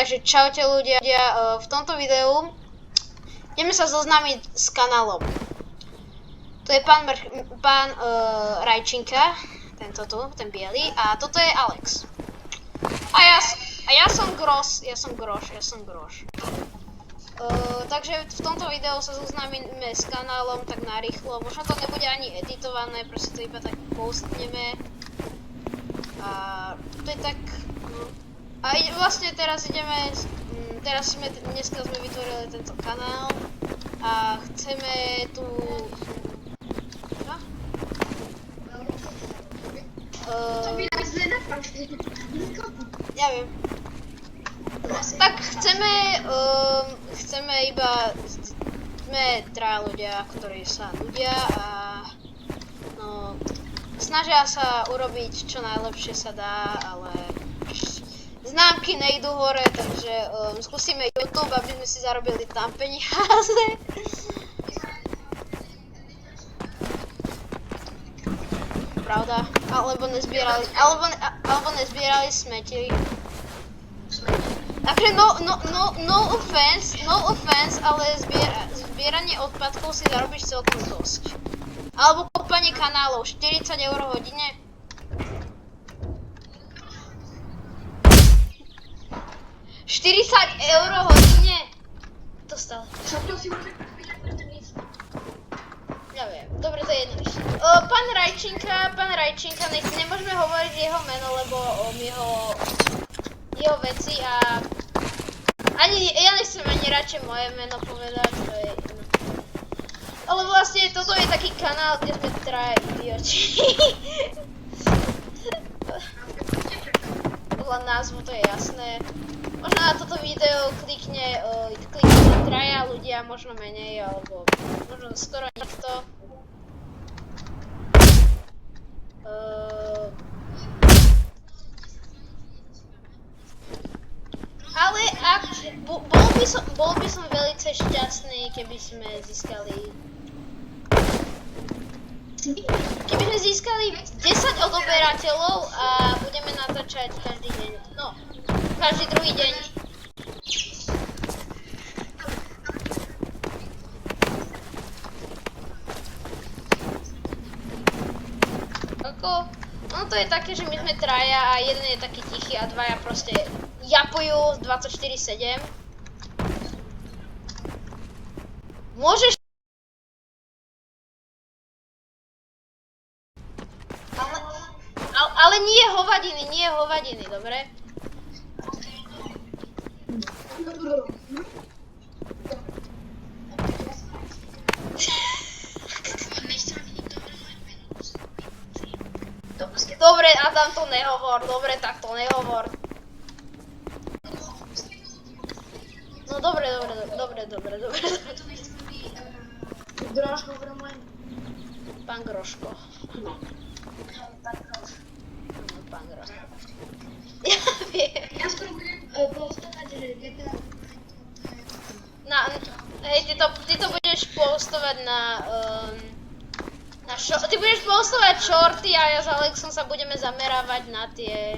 Takže čaute ľudia, v tomto videu ideme sa zoznámiť s kanálom. To je pán Rajčinka, tento tu, ten biely, a toto je Alex. A ja som Groš. Takže v tomto videu sa zoznámime s kanálom tak narýchlo, možno to nebude ani editované, proste to iba tak postneme. A to je tak... A vlastne teraz ideme, dneska sme vytvorili tento kanál a chceme tu... Čo? Ja viem. Tak chceme iba, sme traja ľudia, ktorí sa nudia a no, snažia sa urobiť čo najlepšie sa dá, ale známky nejdú hore, takže skúsime YouTube, aby sme si zarobili tam peniaze. Pravda, alebo nezbierali smeti. Takže no offense, ale zbieranie odpadkov si zarobíš celkom dosť. Alebo kopanie kanálov, 40 € hodine. €40 hodine? To stále. Ja viem, dobre, to je jedno. Pán Rajčinka, nemôžeme hovoriť jeho meno, lebo jeho veci a ja nechcem ani radšej moje meno povedať, to je jedno. Ale vlastne toto je taký kanál, kde sme traja idioti. Podľa názvu to je jasné. Možno na toto video klikne traja ľudia, možno menej, alebo možno skoro nikto. Ale bol by som veľmi šťastný, keby sme získali 10 odoberateľov a budeme natáčať každý deň, no, každý druhý deň. Ono to je také, že my sme traja a jeden je taký tichý a dvaja proste japujú 24/7. Môžeš... Ale nie hovadiny, dobre? Dobre, Adam, to nehovor, dobre, tak to nehovor. No dobre. Pán Groško. Pán Groško. Ja viem. Ja skoro budem postovať, že GTA... Hej, ty to budeš postovať na... Ty budeš postovať shorty a ja s Alexom sa budeme zamerávať na tie...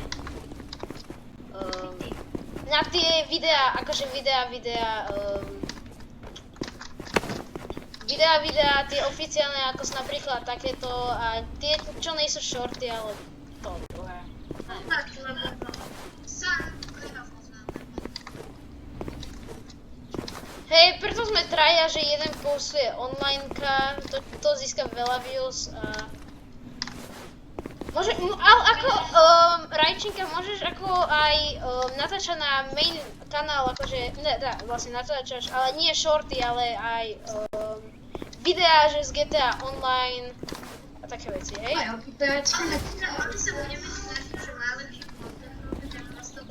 na tie videá, akože videa, tie oficiálne, ako sú napríklad takéto a tie, čo nejsú shorty, ale to druhé. Hej, preto sme traja, že jeden postuje onlineka, to získa veľa views a... Rajčinka, môžeš ako aj natáčať na main kanál, akože, vlastne natáčaš, ale nie shorty, ale aj videá, že z GTA Online a také veci, hej?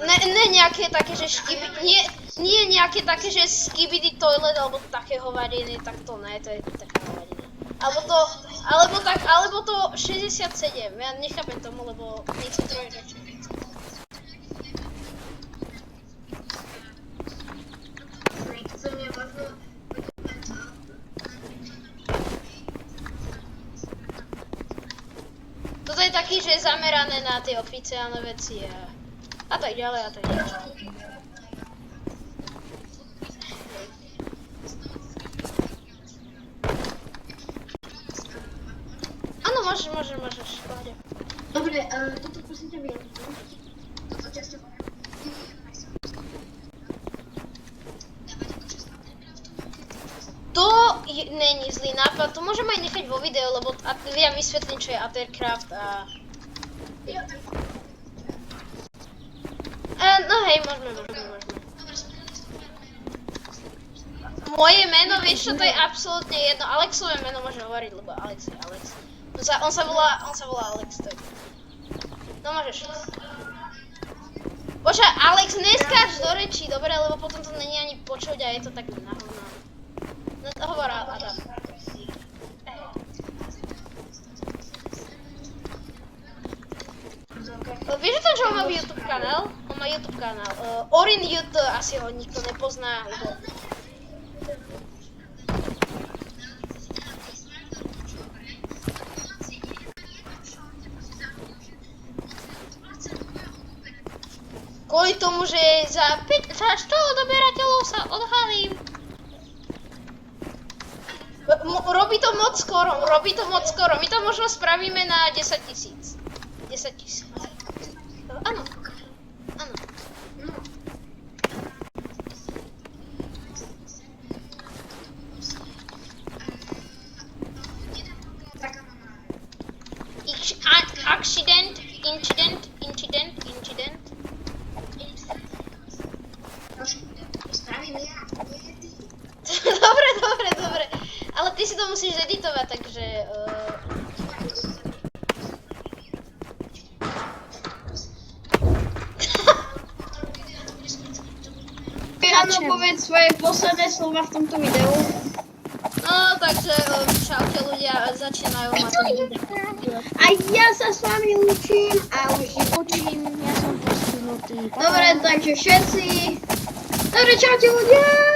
Ne nejaké také, že nie nejaké také, že skibidi toilet alebo také hovadiny, tak to ne, to je taká hovadina. Alebo to 67, ja nechápem tomu, lebo niečo trojročné. Toto je taký, že je zamerané na tie oficiálne veci a tak ďalej. môžeš. Pohode. Dobre, toto prosím ťa vyjadri. Toto často poviem. To není zlý nápad, to môžeme aj nechať vo videu, lebo ja vysvetlím, čo je Aethercraft a... No hej, môžeme. Moje meno, vieš čo, to je absolútne jedno. Alexové meno môže hovoriť, lebo Alex je Alex. On sa volá Alex, tak. No môžeš. Počkaj, Alex, neskáč do rečí, dobre, lebo potom to není ani počuť a je to tak nahovno. No to hovor Adam. Vieš o tom, že on má YouTube kanál? On má YouTube kanál. Orin YouTube, asi ho nikto nepozná, lebo... Kvôli tomu, že za 100 odoberateľov sa odhalím. Robí to moc skoro. My to možno spravíme na 10 000. 10 000. Áno. Incident. Spravím ja, nie ty. Dobre. Ale ty si to musíš editovať, takže... Áno, povedz svoje posledné slova v tomto videu. No, takže čaute ľudia, začínajú ma to video. A ja sa s vami učím a už učím, ja som postihnutý. Dobre, takže všetci. Dobre, čaute ľudia.